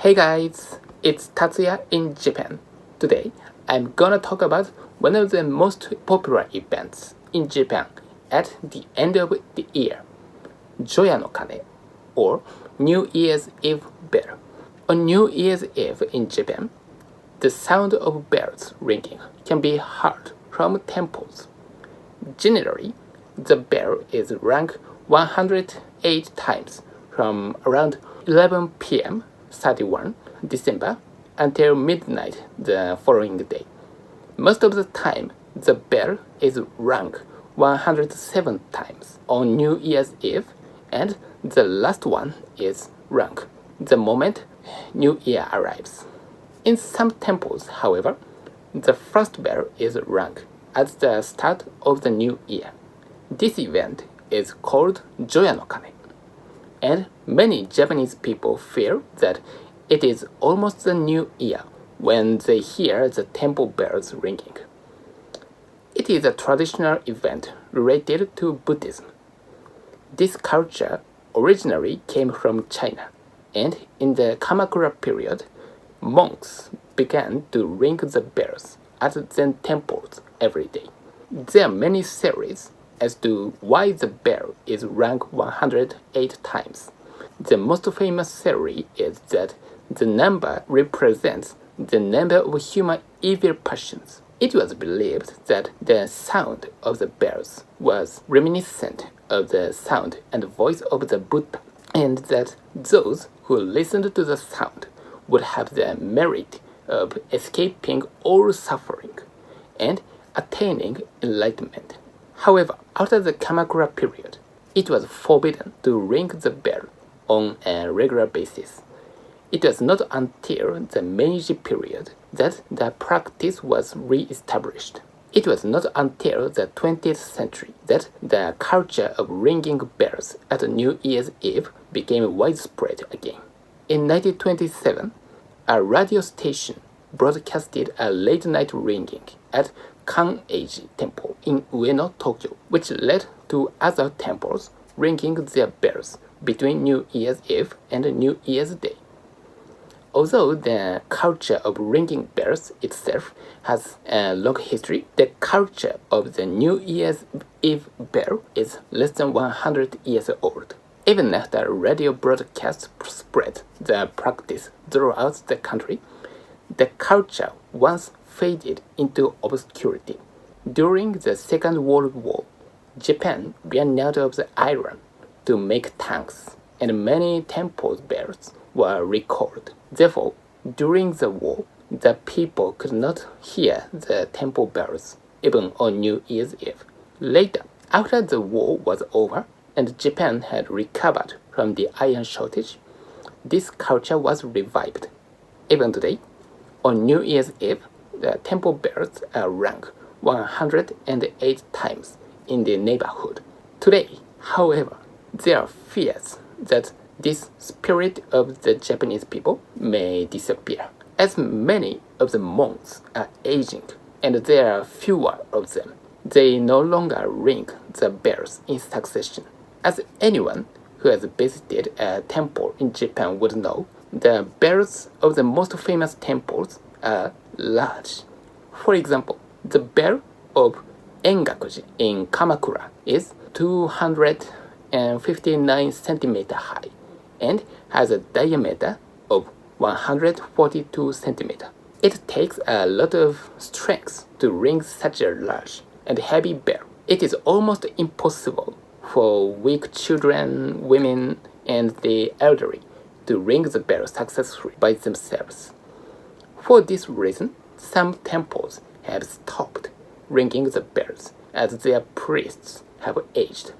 Hey guys, it's Tatsuya in Japan. Today, I'm gonna talk about one of the most popular events in Japan at the end of the year, Joya-no-Kane, or New Year's Eve bell. On New Year's Eve in Japan, the sound of bells ringing can be heard from temples. Generally, the bell is rung 108 times from around 11 p.m. 31 December until midnight the following day. Most of the time, the bell is rung 107 times on New Year's Eve, and the last one is rung the moment New Year arrives. In some temples, however, the first bell is rung at the start of the new year. This event is called Joya-no-Kane, and many Japanese people feel that it is almost the new year when they hear the temple bells ringing. It is a traditional event related to Buddhism. This culture originally came from China, and in the Kamakura period, monks began to ring the bells at Zen temples every day. There are many theories as to why the bell is rung 108 times. The most famous theory is that the number represents the number of human evil passions. It was believed that the sound of the bells was reminiscent of the sound and voice of the Buddha, and that those who listened to the sound would have the merit of escaping all suffering and attaining enlightenment. However, after the Kamakura period, it was forbidden to ring the bell on a regular basis. It was not until the Meiji period that the practice was re-established. It was not until the 20th century that the culture of ringing bells at New Year's Eve became widespread again. In 1927, a radio station broadcasted a late-night ringing at Kan'eiji Temple in Ueno, Tokyo, which led to other temples ringing their bells between New Year's Eve and New Year's Day. Although the culture of ringing bells itself has a long history, the culture of the New Year's Eve bell is less than 100 years old. Even after radio broadcasts spread the practice throughout the country, the culture once faded into obscurity. During the Second World War, Japan ran out of the iron to make tanks, and many temple bells were recalled. Therefore, during the war, the people could not hear the temple bells, even on New Year's Eve. Later, after the war was over and Japan had recovered from the iron shortage, this culture was revived. Even today, on New Year's Eve, the temple bells are rung 108 times in the neighborhood. Today, however, there are fears that this spirit of the Japanese people may disappear, as many of the monks are aging and there are fewer of them. They no longer ring the bells in succession. As anyone who has visited a temple in Japan would know, the bells of the most famous temples are large. For example, the bell of Engakuji in Kamakura is 259 centimeters high and has a diameter of 142 centimeters. It takes a lot of strength to ring such a large and heavy bell. It is almost impossible for weak children, women, and the elderly to ring the bell successfully by themselves. For this reason, some temples have stopped ringing the bells as their priests have aged.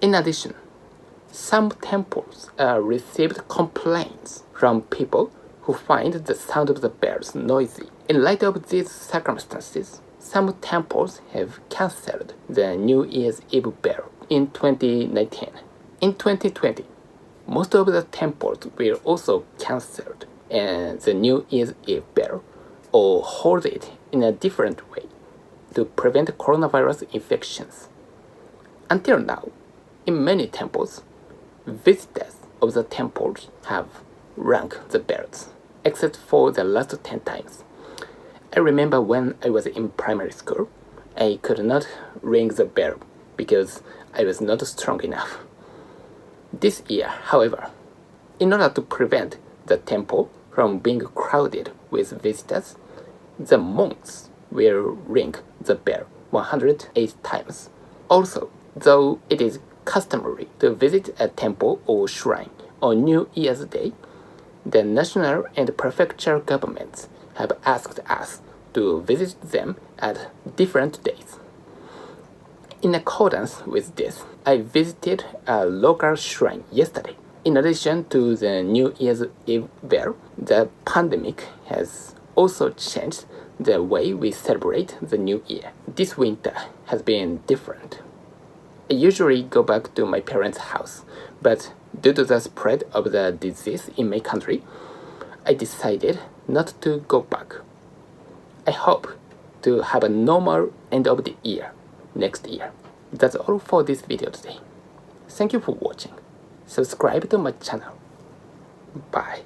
In addition, some temples received complaints from people who find the sound of the bells noisy. In light of these circumstances, some temples have cancelled the New Year's Eve bell in 2019. In 2020, most of the temples will also cancel the New Year's Eve bell or hold it in a different way to prevent coronavirus infections. Until now, in many temples, visitors of the temples have rung the bells. except for the last 10 times. I remember when I was in primary school, I could not ring the bell because I was not strong enough. This year, however, in order to prevent the temple from being crowded with visitors, the monks will ring the bell 108 times. Also, though it is customary to visit a temple or shrine on New Year's Day, the national and prefectural governments have asked us to visit them at different days. In accordance with this, I visited a local shrine yesterday. In addition to the New Year's Eve bell, the pandemic has also changed the way we celebrate the New Year. This winter has been different. I usually go back to my parents' house, but due to the spread of the disease in my country, I decided not to go back. I hope to have a normal end of the year next year. That's all for this video today. Thank you for watching. Subscribe to my channel. Bye.